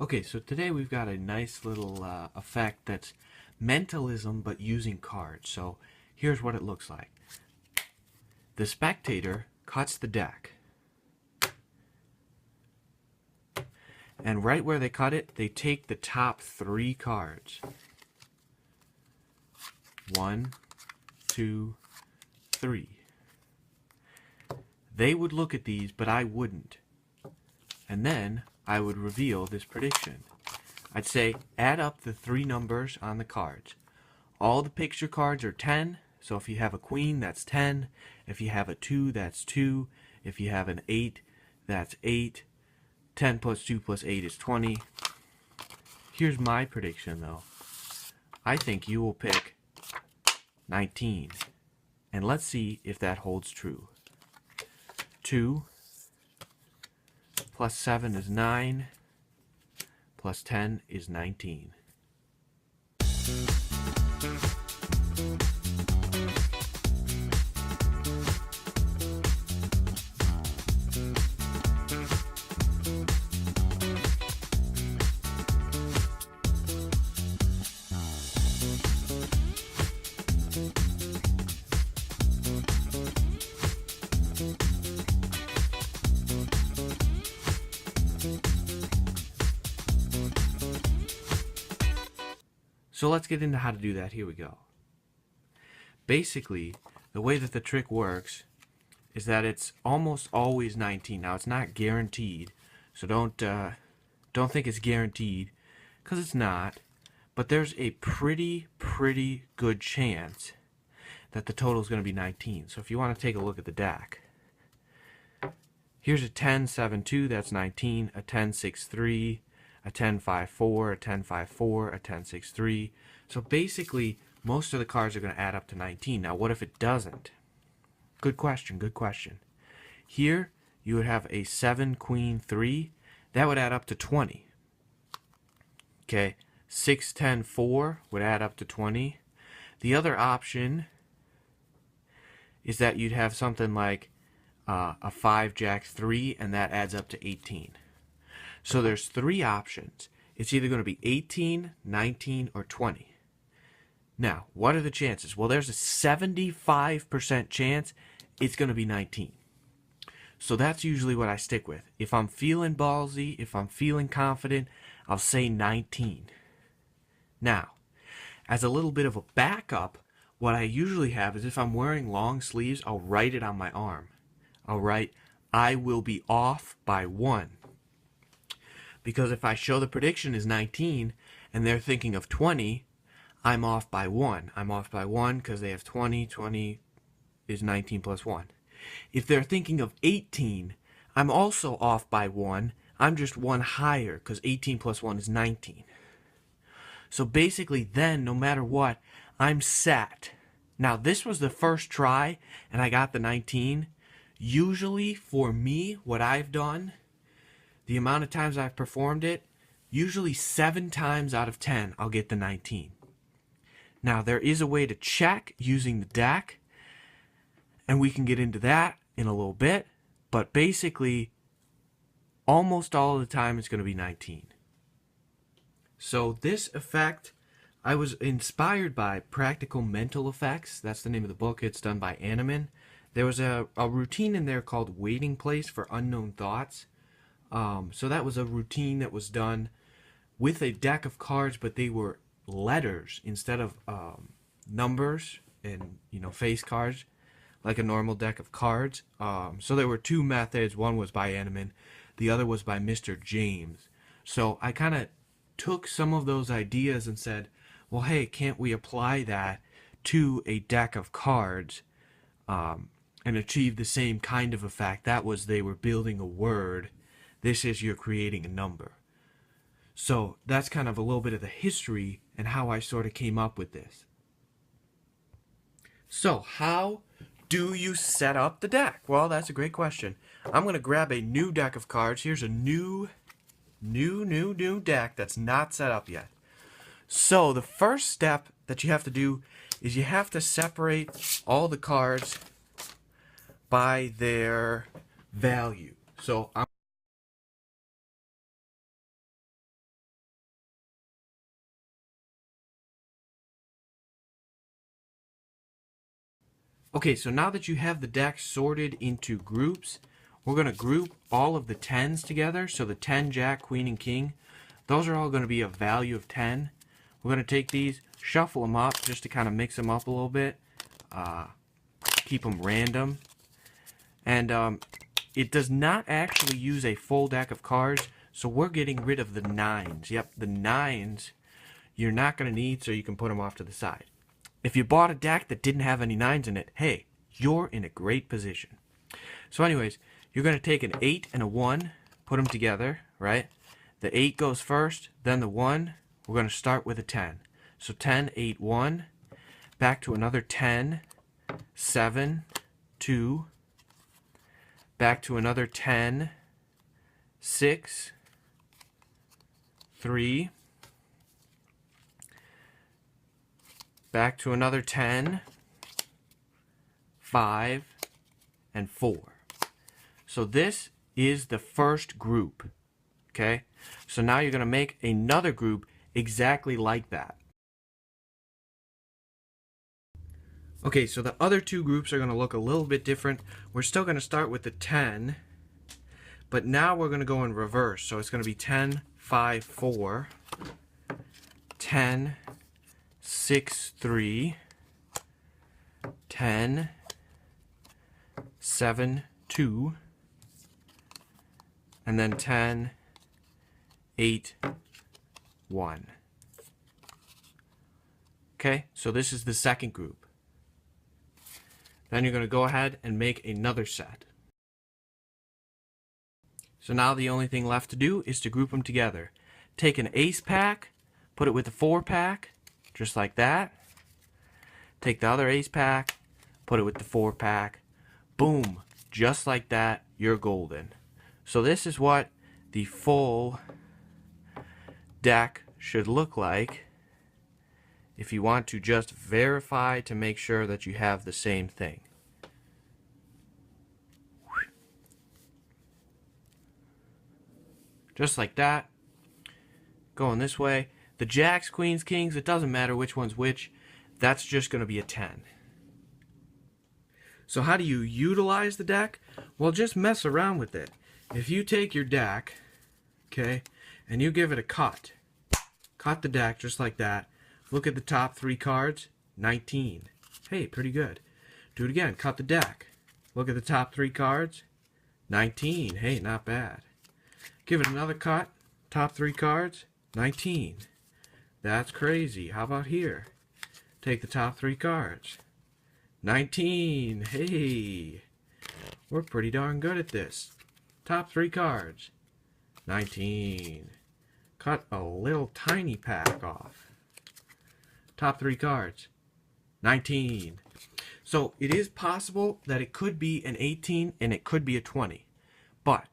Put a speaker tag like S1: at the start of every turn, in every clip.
S1: Okay, so today we've got a nice little effect that's mentalism but using cards. So here's what it looks like. The spectator cuts the deck. And right where they cut it, they take the top 3 cards. 1, 2, 3. They would look at these, but I wouldn't. And then I would reveal this prediction. I'd say add up the 3 numbers on the cards. All the picture cards are 10, so if you have a queen, that's 10. If you have a 2, that's 2. If you have an 8, that's 8. 10 plus 2 plus 8 is 20. Here's my prediction, though. I think you will pick 19. And let's see if that holds true. 2 plus 7 is 9. Plus 10 is 19. So let's get into how to do that. Here we go. Basically, the way that the trick works is that it's almost always 19. Now, it's not guaranteed, so don't think it's guaranteed, because it's not. But there's a pretty good chance that the total is going to be 19. So if you want to take a look at the deck, here's a 10-7-2, that's 19, a 10-6-3, a 10-5-4, a 10-5-4, a 10-6-3. So basically, most of the cards are going to add up to 19. Now, what if it doesn't? Good question, good question. Here, you would have a 7-Queen-3. That would add up to 20. Okay, 6-10-4 would add up to 20. The other option is that you'd have something like a 5-Jack-3, and that adds up to 18. So there's 3 options. It's either going to be 18, 19, or 20. Now, what are the chances? Well, there's a 75% chance it's going to be 19. So that's usually what I stick with. If I'm feeling ballsy, if I'm feeling confident, I'll say 19. Now, as a little bit of a backup, what I usually have is if I'm wearing long sleeves, I'll write it on my arm. I'll write, I will be off by 1. Because if I show the prediction is 19 and they're thinking of 20, I'm off by 1. I'm off by 1 because they have 20. 20 is 19 plus 1. If they're thinking of 18, I'm also off by 1. I'm just 1 higher because 18 plus 1 is 19. So basically then, no matter what, I'm set. Now, this was the first try and I got the 19. Usually, for me, what I've done, the amount of times I've performed it, usually 7 times out of 10, I'll get the 19. Now, there is a way to check using the deck, and we can get into that in a little bit, but basically, almost all of the time, it's going to be 19. So this effect, I was inspired by Practical Mental Effects. That's the name of the book. It's done by Animan. There was a routine in there called Waiting Place for Unknown Thoughts. So that was a routine that was done with a deck of cards, but they were letters instead of numbers and face cards like a normal deck of cards. So there were 2 methods. One was by Animan, the other was by Mr. James. So I kind of took some of those ideas and said, well, hey, can't we apply that to a deck of cards and achieve the same kind of effect? That was, they were building a word. This is, you're creating a number. So that's kind of a little bit of the history and how I sort of came up with this. So how do you set up the deck? Well, that's a great question. I'm going to grab a new deck of cards. Here's a new deck that's not set up yet. So the first step that you have to do is you have to separate all the cards by their value. So I'm Okay, so now that you have the deck sorted into groups, we're going to group all of the 10s together. So the 10, Jack, Queen, and King, those are all going to be a value of 10. We're going to take these, shuffle them up just to kind of mix them up a little bit, keep them random. And it does not actually use a full deck of cards, so we're getting rid of the 9s. Yep, the 9s you're not going to need, so you can put them off to the side. If you bought a deck that didn't have any 9s in it, hey, you're in a great position. So anyways, you're going to take an 8 and a 1, put them together, right? The 8 goes first, then the 1. We're going to start with a 10. So 10, 8, 1. Back to another 10, 7, 2. Back to another 10, 6, 3. Back to another 10, 5, and 4. So this is the first group, okay? So now you're going to make another group exactly like that. Okay, so the other two groups are going to look a little bit different. We're still going to start with the 10, but now we're going to go in reverse. So it's going to be 10, 5, 4, 10, 6, 3, 10, 7, 2, and then 10, 8, 1. Okay, so this is the second group. Then you're going to go ahead and make another set. So now the only thing left to do is to group them together. Take an ace pack, put it with a 4 pack, just like that. Take the other ace pack, put it with the 4 pack. Boom, just like that, you're golden. So this is what the full deck should look like if you want to just verify to make sure that you have the same thing. Just like that. Going this way. The jacks, queens, kings, it doesn't matter which one's which. That's just going to be a 10. So how do you utilize the deck? Well, just mess around with it. If you take your deck, okay, and you give it a cut the deck just like that. Look at the top 3 cards, 19. Hey, pretty good. Do it again, cut the deck. Look at the top 3 cards, 19. Hey, not bad. Give it another cut, top 3 cards, 19. That's crazy. How about here? Take the top 3 cards, 19. Hey, we're pretty darn good at this. Top 3 cards, 19. Cut a little tiny pack off. Top 3 cards, 19. So it is possible that it could be an 18 and it could be a 20. But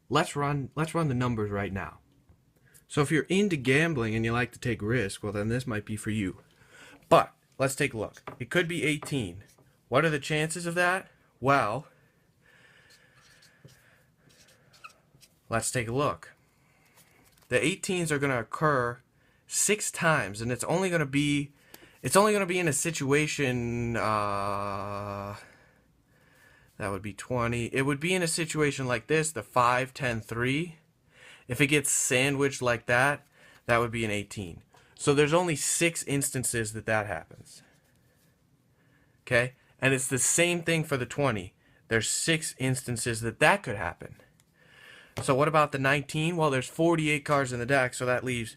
S1: let's run the numbers right now. So if you're into gambling and you like to take risks, well then this might be for you. But let's take a look. It could be 18. What are the chances of that? Well, let's take a look. The 18s are going to occur 6 times, and it's only going to be in a situation that would be 20. It would be in a situation like this, the 5, 10, 3. If it gets sandwiched like that, that would be an 18. So there's only 6 instances that happens. Okay? And it's the same thing for the 20. There's 6 instances that could happen. So what about the 19? Well, there's 48 cards in the deck, so that leaves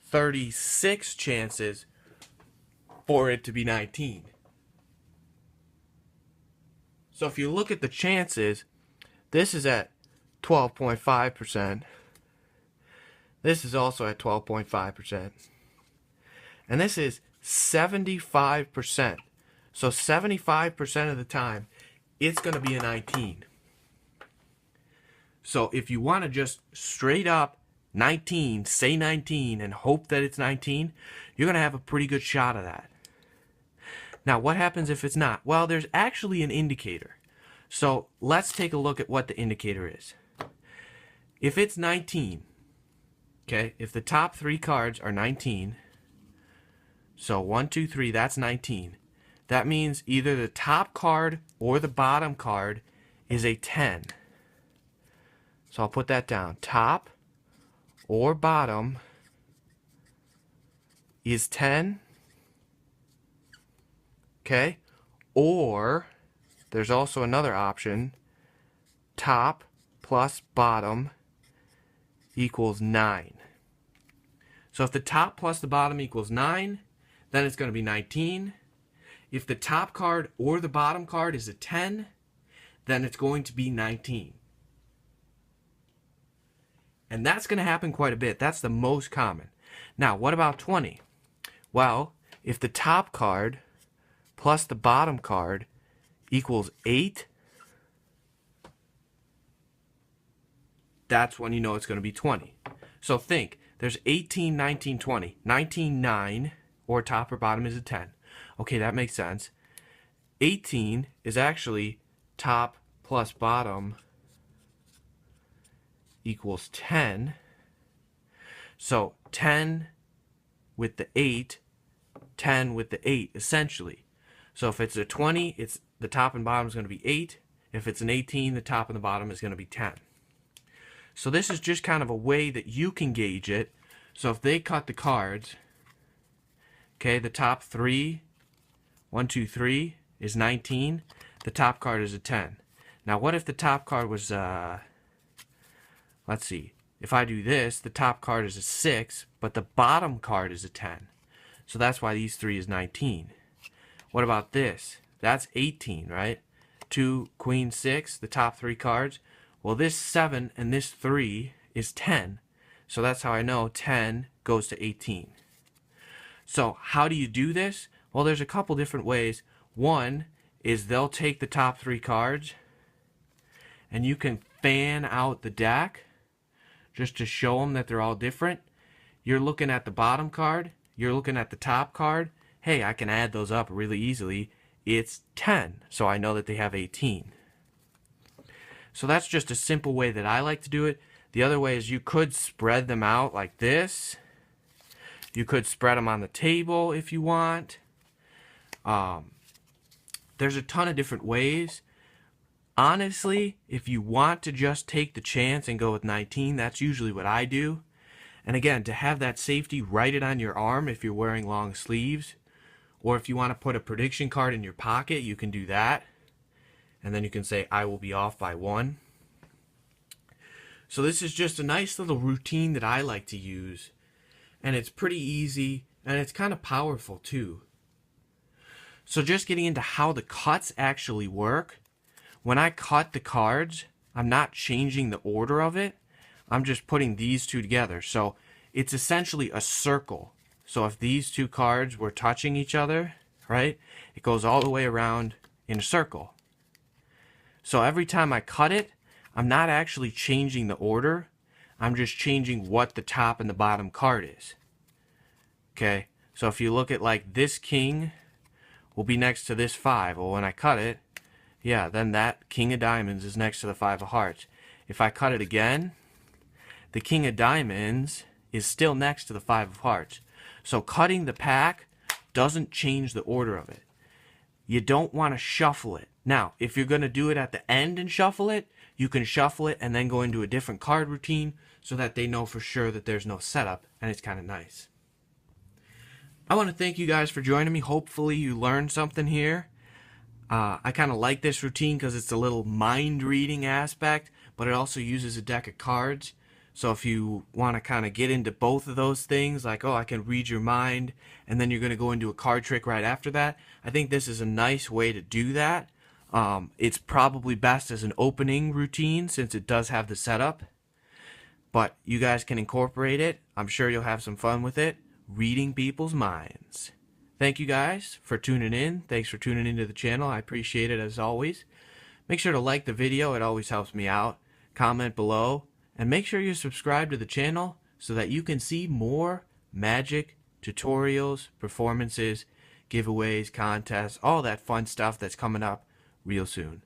S1: 36 chances for it to be 19. So if you look at the chances, this is at 12.5%. This is also at 12.5%. And this is 75%. So 75% of the time, it's going to be a 19. So if you want to just straight up 19, say 19, and hope that it's 19, you're going to have a pretty good shot of that. Now, what happens if it's not? Well, there's actually an indicator. So let's take a look at what the indicator is. If it's 19, okay, if the top 3 cards are 19, so 1, 2, 3, that's 19. that means either the top card or the bottom card is a 10. So I'll put that down. Top or bottom is 10. Okay? Or there's also another option. Top plus bottom equals 9. So if the top plus the bottom equals 9, then it's going to be 19. If the top card or the bottom card is a 10, then it's going to be 19. And that's going to happen quite a bit. That's the most common. Now, what about 20? Well, if the top card plus the bottom card equals 8, that's when you know it's going to be 20. So think, there's 18, 19, 20. 19, 9, or top or bottom is a 10. Okay, that makes sense. 18 is actually top plus bottom equals 10. So 10 with the 8, 10 with the 8, essentially. So if it's a 20, it's the top and bottom is going to be 8. If it's an 18, the top and the bottom is going to be 10. So this is just kind of a way that you can gauge it. So if they cut the cards, okay, the top 3, 1, 2, 3 is 19. The top card is a 10. Now what if the top card was, let's see, if I do this, the top card is a 6, but the bottom card is a 10. So that's why these 3 is 19. What about this? That's 18, right? 2, Queen, 6, the top 3 cards. Well, this 7 and this 3 is 10. So that's how I know 10 goes to 18. So how do you do this? Well, there's a couple different ways. One is they'll take the top 3 cards and you can fan out the deck just to show them that they're all different. You're looking at the bottom card. You're looking at the top card. Hey, I can add those up really easily. It's 10, so I know that they have 18. So that's just a simple way that I like to do it. The other way is you could spread them out like this. You could spread them on the table if you want. There's a ton of different ways. Honestly, if you want to just take the chance and go with 19, that's usually what I do. And again, to have that safety, write it on your arm if you're wearing long sleeves. Or if you want to put a prediction card in your pocket, you can do that. And then you can say, I will be off by 1. So this is just a nice little routine that I like to use. And it's pretty easy, and it's kind of powerful too. So just getting into how the cuts actually work. When I cut the cards, I'm not changing the order of it. I'm just putting these two together. So it's essentially a circle. So if these two cards were touching each other, right, it goes all the way around in a circle. So every time I cut it, I'm not actually changing the order. I'm just changing what the top and the bottom card is. Okay, so if you look at like this king will be next to this 5. Well, when I cut it, yeah, then that king of diamonds is next to the 5 of hearts. If I cut it again, the king of diamonds is still next to the 5 of hearts. So cutting the pack doesn't change the order of it. You don't want to shuffle it. Now, if you're going to do it at the end and shuffle it, you can shuffle it and then go into a different card routine so that they know for sure that there's no setup, and it's kind of nice. I want to thank you guys for joining me. Hopefully you learned something here. I kind of like this routine because it's a little mind-reading aspect, but it also uses a deck of cards. So if you want to kind of get into both of those things, like, oh, I can read your mind, and then you're going to go into a card trick right after that, I think this is a nice way to do that. It's probably best as an opening routine since it does have the setup. But you guys can incorporate it. I'm sure you'll have some fun with it. Reading people's minds. Thank you guys for tuning in. Thanks for tuning into the channel. I appreciate it as always. Make sure to like the video. It always helps me out. Comment below. And make sure you subscribe to the channel so that you can see more magic tutorials, performances, giveaways, contests, all that fun stuff that's coming up real soon.